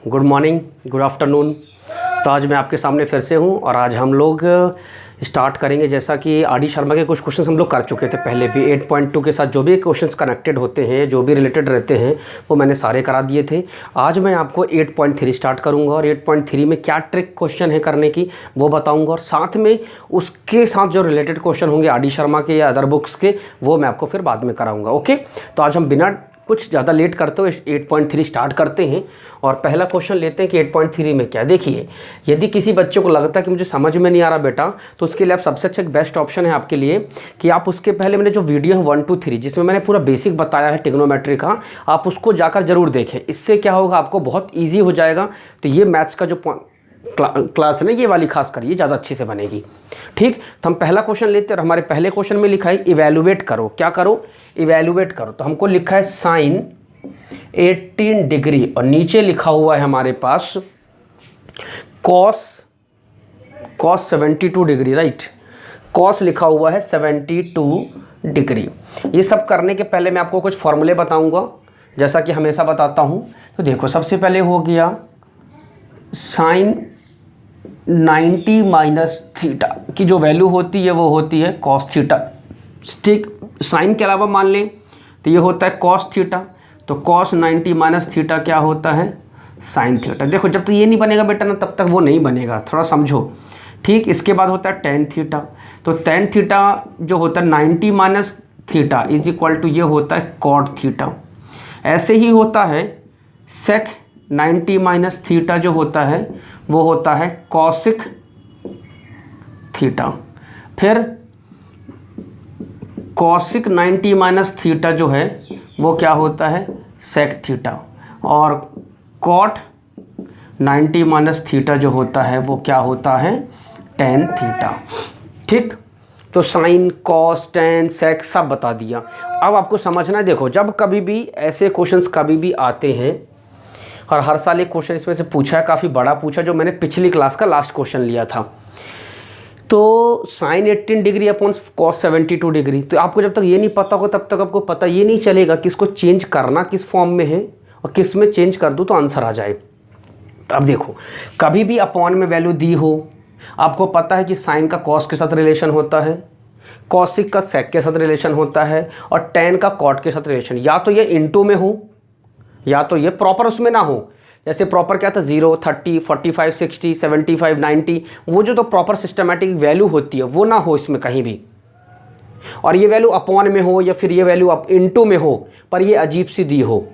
Good morning, good afternoon. तो आज मैं आपके सामने फिर से हूँ और आज हम लोग स्टार्ट करेंगे। जैसा कि आर डी शर्मा के कुछ क्वेश्चंस हम लोग कर चुके थे पहले भी। 8.2 के साथ जो भी क्वेश्चंस कनेक्टेड होते हैं, जो भी रिलेटेड रहते हैं, वो मैंने सारे करा दिए थे। आज मैं आपको 8.3 स्टार्ट करूँगा और 8.3 में क्या ट्रिक क्वेश्चन है करने की वो बताऊँगा, और साथ में उसके साथ जो रिलेटेड क्वेश्चन होंगे आर डी शर्मा के या अदर बुक्स के, वो मैं आपको फिर बाद में कराऊँगा। ओके, तो आज हम बिना कुछ ज़्यादा लेट करते हुए 8.3 स्टार्ट करते हैं और पहला क्वेश्चन लेते हैं कि 8.3 में क्या। देखिए, यदि किसी बच्चे को लगता है कि मुझे समझ में नहीं आ रहा बेटा, तो उसके लिए आप सबसे अच्छा एक बेस्ट ऑप्शन है आपके लिए कि आप उसके पहले मैंने जो वीडियो है 1 2 3 जिसमें मैंने पूरा बेसिक बताया है ट्रिग्नोमेट्री का, आप उसको जाकर ज़रूर देखें। इससे क्या होगा, आपको बहुत ईजी हो जाएगा। तो ये मैथ्स का जो क्लास है ना, ये वाली खास कर ये ज़्यादा अच्छी से बनेगी। ठीक, तो हम पहला क्वेश्चन लेते हैं और हमारे पहले क्वेश्चन में लिखा है इवैल्यूएट करो। क्या करो? इवैल्यूएट करो। तो हमको लिखा है साइन 18 डिग्री और नीचे लिखा हुआ है हमारे पास कॉस 72 डिग्री, राइट। कॉस लिखा हुआ है 72 डिग्री। ये सब करने के पहले मैं आपको कुछ फॉर्मूले बताऊंगा, जैसा कि हमेशा बताता हूं। तो देखो, सबसे पहले हो गया साइन 90 माइनस थीटा की जो वैल्यू होती है वो होती है कॉस थीटा। ठीक, साइन के अलावा मान लें तो ये होता है कॉस थीटा, तो कॉस 90 माइनस थीटा क्या होता है? Sine theta. देखो, जब तक ये नहीं बनेगा बेटा ना, तब तक वो नहीं बनेगा, थोड़ा समझो। ठीक, इसके बाद होता है टेन थीटा। तो टेन थीटा जो होता है 90 minus theta is equal to ये होता है कॉट थीटा। ऐसे ही होता है सेक 90 माइनस थीटा जो होता है वो होता है कॉसिक थीटा। फिर कॉसिक 90 माइनस थीटा जो है वो क्या होता है? Sec theta. और कॉट 90 माइनस थीटा जो होता है वो क्या होता है? Tan theta. ठीक, तो साइन, कॉस, टेन, सेक सब बता दिया। अब आपको समझना है, देखो, जब कभी भी ऐसे क्वेश्चंस कभी भी आते हैं, और हर साल एक क्वेश्चन इसमें से पूछा है, काफ़ी बड़ा पूछा, जो मैंने पिछली क्लास का लास्ट क्वेश्चन लिया था। तो sine 18 degree upon cos 72 degree. तो आपको जब तक ये नहीं पता होगा तब तक आपको पता ये नहीं चलेगा कि इसको चेंज करना किस फॉर्म में है और किस में चेंज कर दूँ तो आंसर आ जाए। तो अब देखो, कभी भी अपॉन में वैल्यू दी हो, आपको पता है कि साइन का कॉस के साथ रिलेशन होता है, कॉसिक का सेक के साथ रिलेशन होता है, और टेन का कॉट के साथ रिलेशन। या तो ये इनटू में हो या तो ये प्रॉपर उसमें ना हो। जैसे प्रॉपर क्या था, 0, 30, 45, 60, 75, 90, वो जो तो प्रॉपर सिस्टमेटिक वैल्यू होती है वो ना हो इसमें कहीं भी। और ये वैल्यू अपॉन में हो या फिर ये वैल्यू इनटू में हो, पर ये अजीब सी दी हो,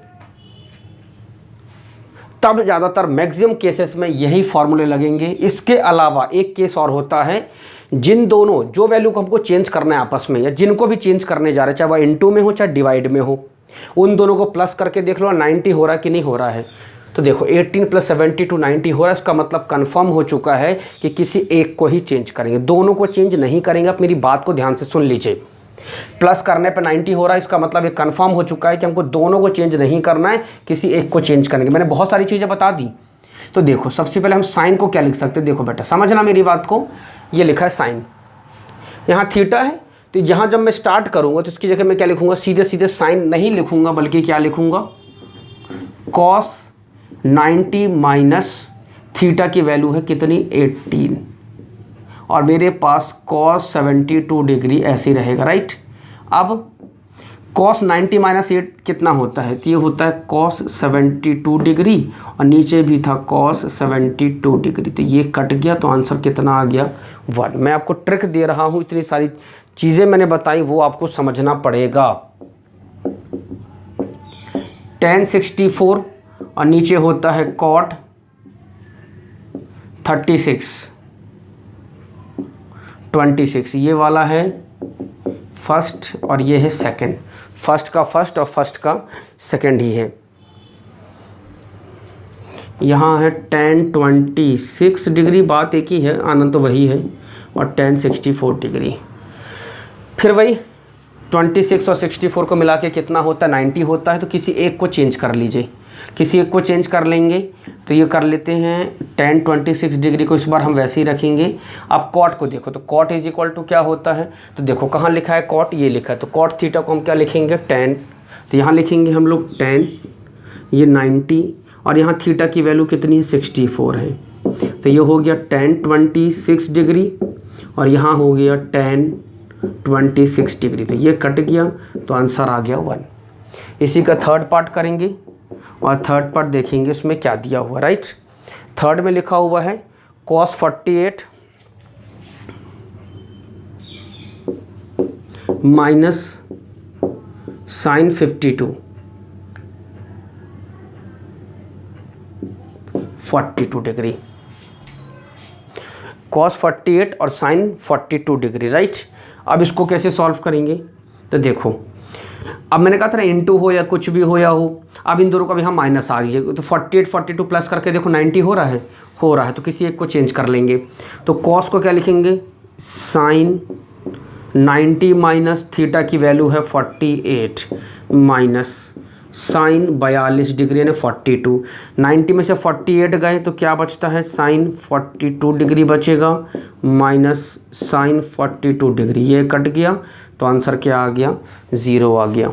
तब ज़्यादातर मैक्सिमम केसेस में यही फॉर्मूले लगेंगे। इसके अलावा एक केस और होता है, जिन दोनों जो वैल्यू को हमको चेंज करना है आपस में, या जिनको भी चेंज करने जा रहे हैं, चाहे वह इनटू में हो चाहे डिवाइड में हो, उन दोनों को प्लस करके देख लो 90 हो रहा है कि नहीं हो रहा है। तो देखो, 18 + 72 90 हो रहा है। इसका मतलब कंफर्म हो चुका है कि किसी एक को ही चेंज करेंगे, दोनों को चेंज नहीं करेंगे। आप मेरी बात को ध्यान से सुन लीजिए। प्लस करने पे 90 हो रहा है, इसका मतलब ये कंफर्म हो चुका है कि हमको दोनों को चेंज नहीं करना है, किसी एक को चेंज करेंगे। मैंने बहुत सारी चीज़ें बता दी। तो देखो, सबसे पहले हम साइन को क्या लिख सकते हैं? देखो बेटा, समझना मेरी बात को। ये लिखा है साइन, यहाँ थीटा है, तो यहाँ जब मैं स्टार्ट करूँगा तो इसकी जगह मैं क्या लिखूँगा? सीधे सीधे साइन नहीं लिखूँगा, बल्कि क्या लिखूँगा? कॉस 90 माइनस थीटा की वैल्यू है कितनी? 18, और मेरे पास कॉस 72 डिग्री ऐसे ही रहेगा, राइट। अब कॉस 90 माइनस 8 कितना होता है? तो ये होता है कॉस 72 डिग्री, और नीचे भी था कॉस 72 डिग्री। तो ये कट गया, तो आंसर कितना आ गया? 1। मैं आपको ट्रिक दे रहा हूँ, इतनी सारी चीज़ें मैंने बताई, वो आपको समझना पड़ेगा। tan 64 और नीचे होता है कॉट 36 26। ये वाला है फर्स्ट और ये है सेकंड। फर्स्ट का फर्स्ट और फर्स्ट का सेकंड ही है। यहाँ है tan 26 डिग्री, बात एक ही है, आनंद तो वही है, और tan 64 डिग्री। फिर वही 26 और 64 को मिला के कितना होता है? 90 होता है। तो किसी एक को चेंज कर लीजिए, किसी एक को चेंज कर लेंगे। तो ये कर लेते हैं tan 26 डिग्री को, इस बार हम वैसे ही रखेंगे। अब कॉट को देखो, तो कॉट इज इक्वल टू क्या होता है? तो देखो कहाँ लिखा है कॉट, ये लिखा है। तो कॉट थीटा को हम क्या लिखेंगे? tan। तो यहाँ लिखेंगे हम लोग tan, ये 90, और यहाँ थीटा की वैल्यू कितनी है 64 है। तो ये हो गया tan 26 डिग्री और यहाँ हो गया tan 26 डिग्री। तो ये कट गया तो आंसर आ गया 1। इसी का थर्ड पार्ट करेंगे और थर्ड पार्ट देखेंगे उसमें क्या दिया हुआ, राइट। थर्ड में लिखा हुआ है cos 48 minus sin 52 42 degree. cos 48 और sin 42 डिग्री, राइट। अब इसको कैसे सॉल्व करेंगे, तो देखो अब मैंने कहा था ना इंटू हो या कुछ भी हो या हो, अब इन दोनों का भी हम माइनस आ गई तो 48 42 प्लस करके देखो 90 हो रहा है तो किसी एक को चेंज कर लेंगे। तो cos को क्या लिखेंगे, sin 90 माइनस थीटा की वैल्यू है 48 माइनस साइन 42 डिग्री यानी 42। 90 में से 48 गए तो क्या बचता है, साइन 42 डिग्री बचेगा माइनस साइन 42 डिग्री। ये कट गया तो आंसर क्या आ गया, 0 आ गया।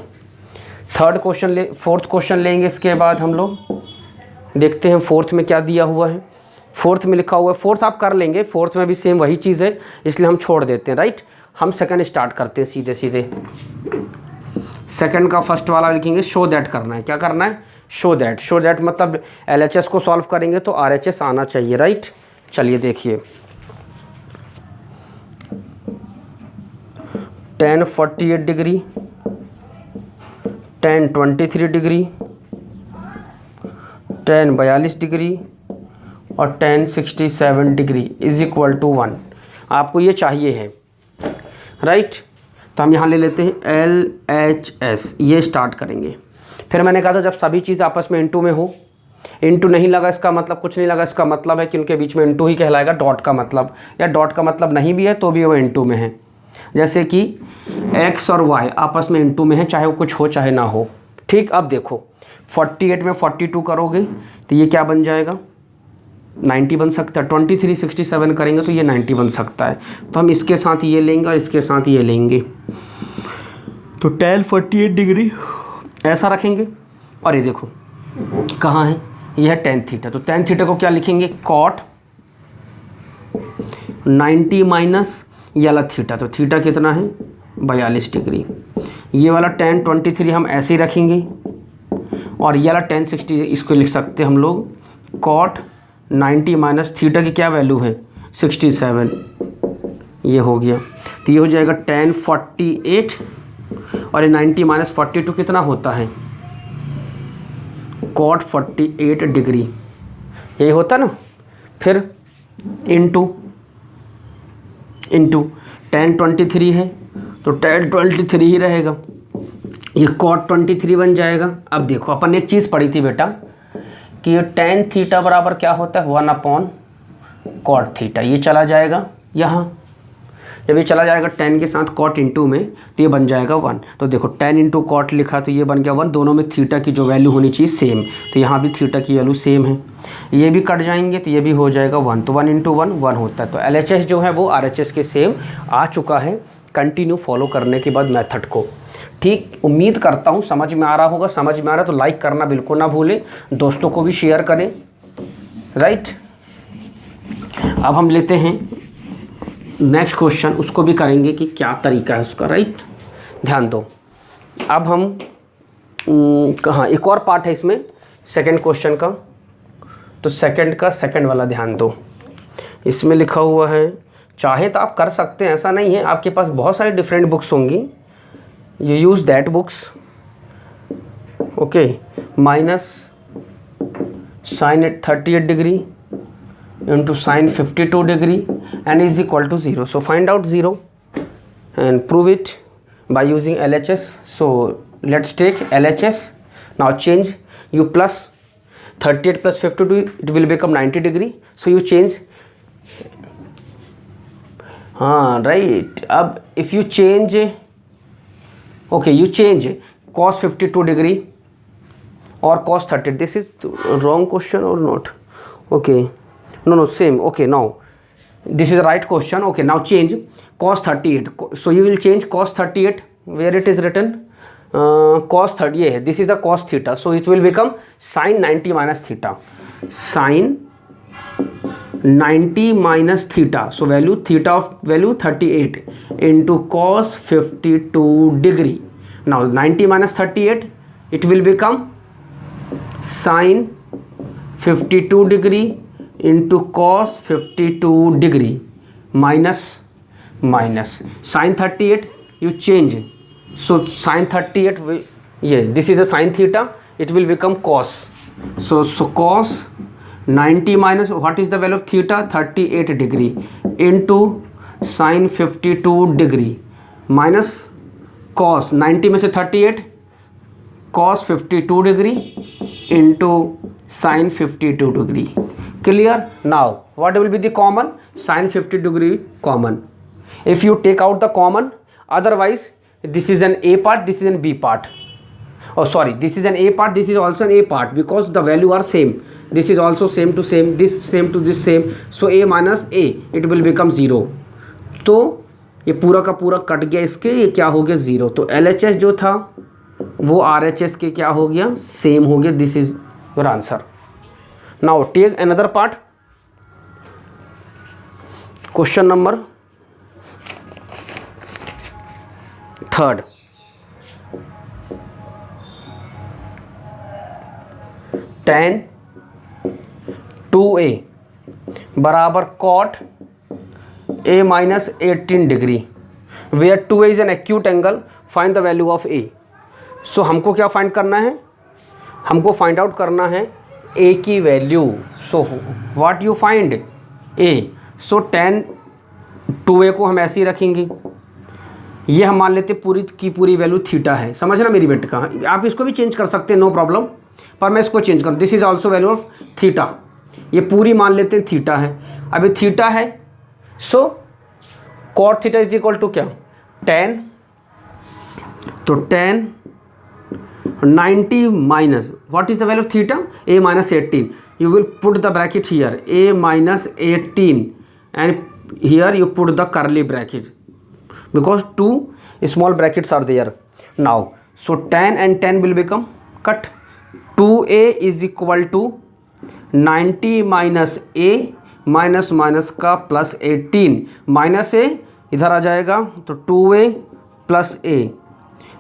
फोर्थ क्वेश्चन लेंगे इसके बाद हम लोग, देखते हैं फोर्थ में क्या दिया हुआ है। फोर्थ में लिखा हुआ है, फोर्थ आप कर लेंगे, फोर्थ में भी सेम वही चीज़ है इसलिए हम छोड़ देते हैं, राइट। हम सेकंड स्टार्ट करते हैं सीधे सीधे। सेकंड का फर्स्ट वाला लिखेंगे, शो दैट करना है। क्या करना है, शो दैट मतलब LHS को सॉल्व करेंगे तो RHS आना चाहिए, राइट। चलिए देखिए, tan 48 degree, tan 23 degree, tan 42 degree और tan 67 degree is equal to 1। आपको ये चाहिए है, राइट। तो हम यहाँ ले लेते हैं LHS, ये स्टार्ट करेंगे। फिर मैंने कहा था जब सभी चीज़ आपस में इंटू में हो, इंटू नहीं लगा इसका मतलब कुछ नहीं लगा, इसका मतलब है कि उनके बीच में इंटू ही कहलाएगा, डॉट का मतलब, या डॉट का मतलब नहीं भी है तो भी वो इंटू में है। जैसे कि x और y आपस में इंटू में है, चाहे वो कुछ हो चाहे ना हो, ठीक। अब देखो 48 में 42 करोगे तो ये क्या बन जाएगा, 90 बन सकता है। 23 67 करेंगे तो ये 90 बन सकता है। तो हम इसके साथ ये लेंगे और इसके साथ ये लेंगे, तो tan 48 डिग्री ऐसा रखेंगे। और ये देखो कहाँ है, ये है tan थीटा। तो tan थीटा को क्या लिखेंगे, cot 90 माइनस ये वाला थीटा। तो थीटा कितना है 42 डिग्री। ये वाला tan 23 हम ऐसे ही रखेंगे और ये वाला tan 60 इसको लिख सकते हैं हम लोग cot 90 माइनस थीटा की क्या वैल्यू है 67, ये हो गया। तो ये हो जाएगा tan 48 और ये 90 माइनस 42 कितना होता है, cot 48 डिग्री, यही होता ना। फिर इंटू tan 23 है तो tan 23 ही रहेगा, ये cot 23 बन जाएगा। अब देखो अपन ने एक चीज़ पढ़ी थी बेटा कि ये tan थीटा बराबर क्या होता है 1/cot थीटा। ये चला जाएगा यहाँ, जब ये चला जाएगा tan के साथ cot इंटू में तो ये बन जाएगा 1। तो देखो tan इंटू cot लिखा तो ये बन गया 1। दोनों में थीटा की जो वैल्यू होनी चाहिए सेम, तो यहाँ भी थीटा की वैल्यू सेम है। ये भी कट जाएंगे तो ये भी हो जाएगा 1। तो 1 इंटू 1 होता है। तो LHS जो है वो RHS के सेम आ चुका है, कंटिन्यू फॉलो करने के बाद मेथड को, ठीक। उम्मीद करता हूँ समझ में आ रहा होगा। समझ में आ रहा तो लाइक करना बिल्कुल ना भूलें, दोस्तों को भी शेयर करें, राइट। अब हम लेते हैं नेक्स्ट क्वेश्चन, उसको भी करेंगे कि क्या तरीका है उसका, राइट। ध्यान दो, अब हम कहाँ, एक और पार्ट है इसमें सेकंड क्वेश्चन का, तो सेकंड वाला ध्यान दो। इसमें लिखा हुआ है, चाहे तो आप कर सकते हैं, ऐसा नहीं है, आपके पास बहुत सारी डिफरेंट बुक्स होंगी, you use that books, okay, minus sin 38 degree into sin 52 degree and is equal to 0. So find out 0 and prove it by using LHS. So let's take LHS. Now change, you plus 38 plus 52, it will become 90 degree. So you change, right. अब if you change, okay, you change cos 52 degree or cos 30. This is wrong question or not? Okay, no, same. Okay, now this is the right question. Okay, now change cos 38. So you will change cos 38 where it is written cos 30 ये है, this is the cos theta, so it will become sin 90 minus theta, sin 90 minus theta, so value theta of value 38 into cos 52 degree. Now 90 minus 38 it will become sin 52 degree into cos 52 degree minus sin 38 you change, so sin 38 ये this is a sin theta, it will become cos, so cos 90 minus what is the value of theta 38 degree into sin 52 degree minus cos 90 में से 38 cos 52 degree into sin 52 degree. Clear? Now what will be the common? Sin 50 degree common. If you take out the common, otherwise this is an A part, this is an B part. Oh sorry, this is an A part, this is also an A part, because the value are same. This is also same to same, this same to this same, so A minus A it will become 0. तो ये पूरा का पूरा cut गया इसके, ये क्या हो गया 0. तो LHS जो था वो RHS के क्या हो गया सेम हो गया. This is your answer. Now take another part. Question number 3. tan 2a बराबर cot a minus 18 degree, where 2a is an acute angle, find the value of a. So हमको क्या फाइंड करना है, हमको फाइंड आउट करना है a की value. So what you find a, so tan 2a को हम ऐसे ही रखेंगे, ये हम मान लेते पूरी की पूरी वैल्यू थीटा है. समझना मेरी बेट का, आप इसको भी चेंज कर सकते हैं, नो प्रॉब्लम, पर मैं इसको चेंज करूँ. This is also value of theta, ये पूरी मान लेते हैं थीटा है. अभी थीटा है, so cot theta is equal to क्या tan, तो tan 90 minus what is the value of theta a minus 18. You will put the bracket here a minus 18 and here you put the curly bracket because two small brackets are there. Now so tan and tan will become cut. 2a is equal to 90 minus a minus minus का plus 18 minus a इधर आ जाएगा, तो 2a plus a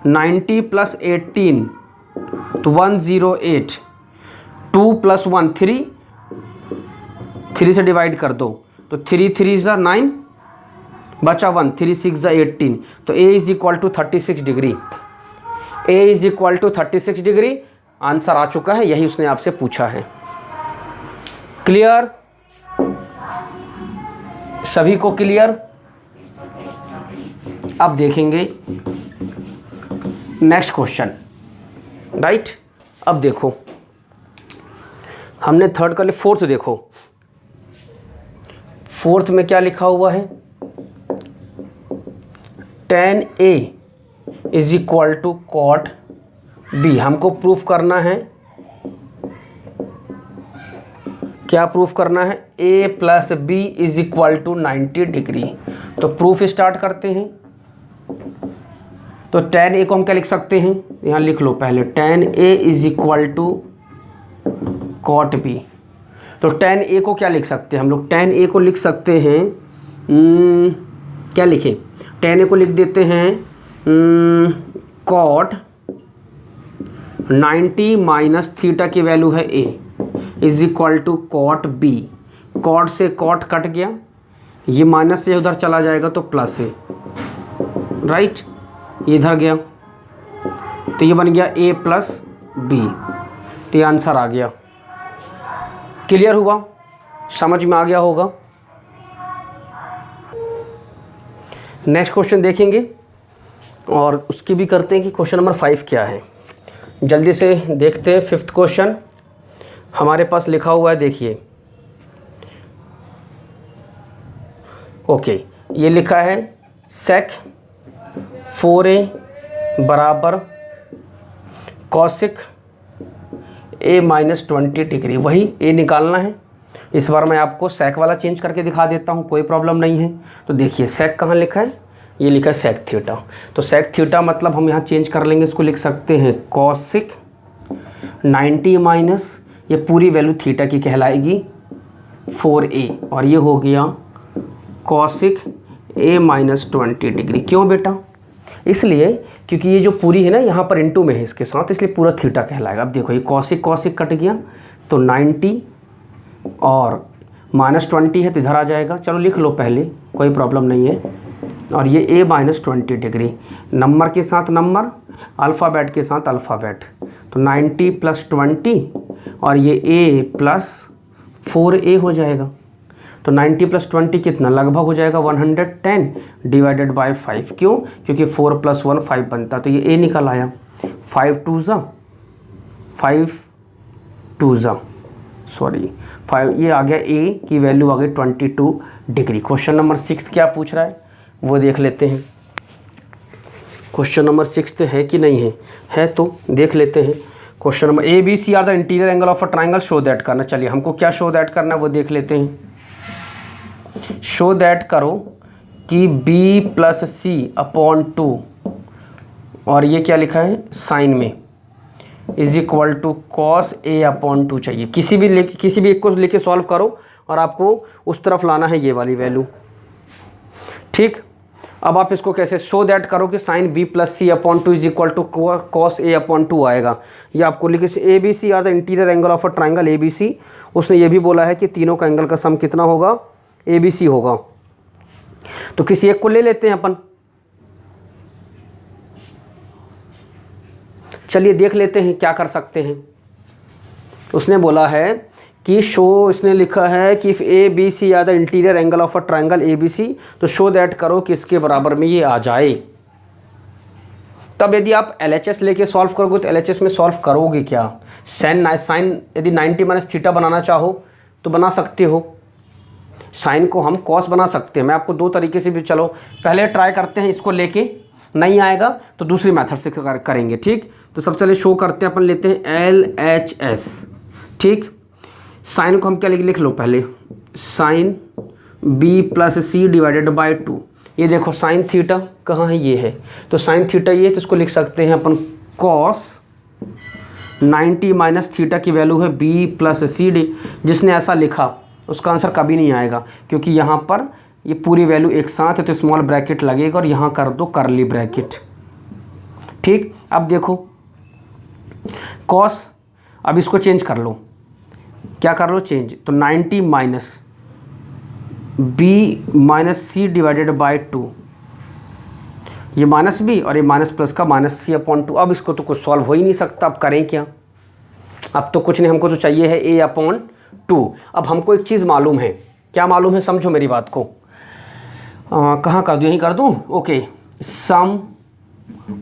90 plus 18 तो 108, 2 plus 1 3, 3 से divide कर दो तो 3 3 ज़ा 9 बचा 1, 3 6 ज़ा 18. तो a is equal to 36 degree, a is equal to 36 degree. Answer आ चुका है, यही उसने आपसे पूछा है. क्लियर? सभी को क्लियर? अब देखेंगे नेक्स्ट क्वेश्चन. राइट, अब देखो हमने थर्ड कर लिया, फोर्थ देखो. फोर्थ में क्या लिखा हुआ है, tan a is equal to cot b. हमको प्रूफ करना है, क्या प्रूफ करना है, a plus B is equal to 90 degree. तो प्रूफ स्टार्ट करते हैं. तो tan a को हम क्या लिख सकते हैं, यहाँ लिख लो पहले, tan a is equal to cot b. तो tan a को क्या लिख सकते हैं हम लोग, tan a को लिख सकते हैं, क्या लिखें, tan a को लिख देते हैं कॉट 90 माइनस थीटा की वैल्यू है a is equal to cot b. Cot से कॉट कट गया, ये माइनस से उधर चला जाएगा तो प्लस है. राइट, ये इधर गया तो ये बन गया a प्लस बी. तो ये आंसर आ गया. क्लियर हुआ, समझ में आ गया होगा. नेक्स्ट क्वेश्चन देखेंगे और उसकी भी करते हैं कि क्वेश्चन नंबर 5 क्या है. जल्दी से देखते हैं. फिफ्थ क्वेश्चन हमारे पास लिखा हुआ है, देखिए. ओके, ये लिखा है sec 4a बराबर cosec a माइनस 20 डिग्री. वही a निकालना है. इस बार मैं आपको sec वाला चेंज करके दिखा देता हूँ, कोई प्रॉब्लम नहीं है. तो देखिए sec कहाँ लिखा है, ये लिखा है सेक थीटा। तो सेक थीटा मतलब हम यहाँ चेंज कर लेंगे, इसको लिख सकते हैं कॉसिक 90 माइनस ये पूरी वैल्यू थीटा की कहलाएगी 4a, और ये हो गया कॉसिक a माइनस 20 डिग्री। क्यों बेटा? इसलिए क्योंकि ये जो पूरी है ना यहाँ पर इनटू में है इसके साथ, इसलिए पूरा थीटा कहलाएगा। अब देखो ये कॉसिक कॉसिक कट गया तो 90 और माइनस 20 है तो इधर आ जाएगा। चलो लिख लो पहले, कोई प्रॉब्लम नहीं है। और ये a माइनस 20 डिग्री, नंबर के साथ नंबर, अल्फ़ाबेट के साथ अल्फ़ाबेट, तो 90 प्लस 20 और ये a प्लस 4a हो जाएगा। तो 90 प्लस 20 कितना, लगभग हो जाएगा 110 डिवाइडेड बाय 5। क्यों? क्योंकि 4 प्लस 1 5 बनता, तो ये a निकल आया। 5 ये आ गया a की वैल्यू आ गई 22 डिग्री। क्वेश्चन नंबर 6 क्या पूछ रहा है वो देख लेते हैं। क्वेश्चन नंबर 6 है कि नहीं है? है तो देख लेते हैं। Question number A B C are the interior angle of a triangle, show that करना। चलिए हमको क्या शो दैट करना है वो देख लेते हैं। शो दैट करो कि b प्लस सी अपॉन 2 और ये क्या लिखा है साइन में is equal to cos a upon 2 चाहिए। किसी भी एक को लेके सॉल्व करो और आपको उस तरफ लाना है ये वाली वैल्यू। ठीक, अब आप इसको कैसे शो दैट करो कि sine b plus C upon 2 is equal to cos a upon 2 आएगा। ये आपको लिखे A B C are the interior angle of a triangle A B C. उसने ये भी बोला है कि तीनों का एंगल का सम कितना होगा, ए बी सी होगा। तो किसी एक को ले लेते हैं अपन। चलिए देख लेते हैं क्या कर सकते हैं। उसने बोला है कि शो, इसने लिखा है कि if A B C are the interior angle of a triangle A B C, तो शो दैट करो कि इसके बराबर में ये आ जाए। तब यदि आप LHS लेके सॉल्व करोगे तो LHS में सॉल्व करोगे क्या? साइन यदि 90 माइनस थीटा बनाना चाहो तो बना सकते हो। साइन को हम कॉस बना सकते हैं। मैं आपको दो तरीके से भी, चलो पहले ट्राई करते हैं, इसको लेके नहीं आएगा तो दूसरी मेथड से करेंगे। ठीक, तो सबसे पहले शो करते हैं, अपन लेते हैं LHS। ठीक, साइन को हम क्या लिख लो पहले, sine b plus C divided by 2। ये देखो साइन थीटा कहाँ है, ये है, तो साइन थीटा ये, तो इसको लिख सकते हैं अपन कॉस 90 माइनस थीटा की वैल्यू है b प्लस सी डी। जिसने ऐसा लिखा उसका आंसर कभी नहीं आएगा, क्योंकि यहाँ पर ये पूरी वैल्यू एक साथ है तो स्मॉल ब्रैकेट लगेगा और यहाँ कर दो करली ब्रैकेट। ठीक, अब देखो कॉस, अब इसको चेंज कर लो, क्या कर लो चेंज, तो 90 minus b minus C divided by 2, ये माइनस b और ये माइनस प्लस का माइनस सी अपॉन 2। अब इसको तो कुछ सॉल्व हो ही नहीं सकता, अब करें क्या? अब तो कुछ नहीं, हमको तो चाहिए है a अपॉन 2। अब हमको एक चीज़ मालूम है, क्या मालूम है, समझो मेरी बात को। कहाँ कर दूँ, यहीं कर दूँ? Okay, sum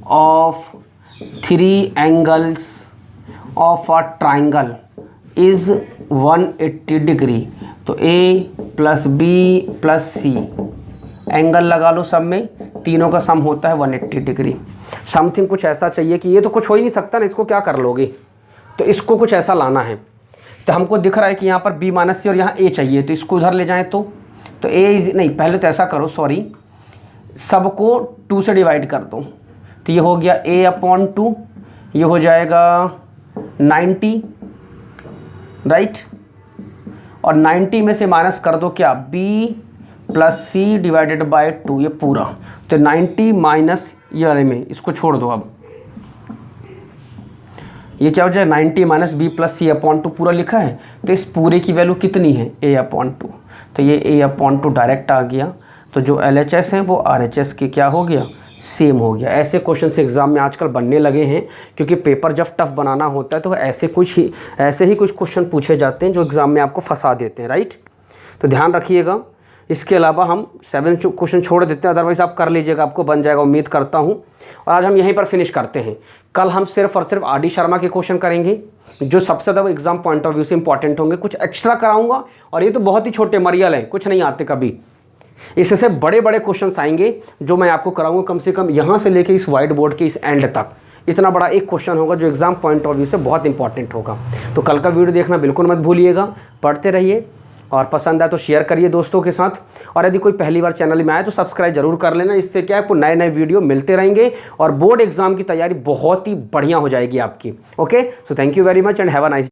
of 3 angles of a triangle is 180 degree. तो a plus B plus C, angle लगा लो सब में, तीनों का सम होता है 180 डिग्री। समथिंग कुछ ऐसा चाहिए कि ये तो कुछ हो ही नहीं सकता ना, इसको क्या कर लोगे, तो इसको कुछ ऐसा लाना है। तो हमको दिख रहा है कि यहाँ पर b माइनस सी और यहाँ a चाहिए, तो इसको उधर ले जाएं तो a इज नहीं, पहले तो ऐसा करो, सॉरी, सबको 2 से डिवाइड कर दो। तो ये हो गया a अपॉन 2, ये हो जाएगा 90, राइट, और 90 में से माइनस कर दो क्या, b plus C divided by 2, ये पूरा। तो 90 माइनस ये वाले में इसको छोड़ दो। अब ये क्या हो जाए, 90 minus B plus C upon 2 पूरा लिखा है, तो इस पूरे की वैल्यू कितनी है, a अपॉन 2। तो ये a अपॉन 2 डायरेक्ट आ गया। तो जो LHS है वो RHS के क्या हो गया, सेम हो गया। ऐसे क्वेश्चन से एग्ज़ाम में आजकल बनने लगे हैं, क्योंकि पेपर जब टफ बनाना होता है तो ऐसे ही कुछ क्वेश्चन पूछे जाते हैं जो एग्ज़ाम में आपको फंसा देते हैं, राइट। तो ध्यान रखिएगा। इसके अलावा हम 7 क्वेश्चन छोड़ देते हैं, अदरवाइज़ आप कर लीजिएगा, आपको बन जाएगा, उम्मीद करता हूँ। और आज हम यहीं पर फिनिश करते हैं। कल हम सिर्फ और सिर्फ RD शर्मा के क्वेश्चन करेंगे, जो सबसे ज़्यादा एग्जाम पॉइंट ऑफ व्यू से इंपॉर्टेंट होंगे। कुछ एक्स्ट्रा कराऊंगा, और ये तो बहुत ही छोटे मरियल हैं, कुछ नहीं आते कभी। इससे बड़े बड़े क्वेश्चंस आएंगे जो मैं आपको कराऊंगा, कम से कम यहाँ से लेके इस वाइट बोर्ड के इस एंड तक। इतना बड़ा एक क्वेश्चन होगा जो एग्जाम पॉइंट ऑफ व्यू से बहुत इंपॉर्टेंट होगा। तो कल का वीडियो देखना बिल्कुल मत भूलिएगा, पढ़ते रहिए और पसंद आए तो शेयर करिए दोस्तों के साथ, और यदि कोई पहली बार चैनल में आए तो सब्सक्राइब जरूर कर लेना। इससे क्या है, आपको नए नए वीडियो मिलते रहेंगे और बोर्ड एग्जाम की तैयारी बहुत ही बढ़िया हो जाएगी आपकी। Okay, so thank you very much and have a nice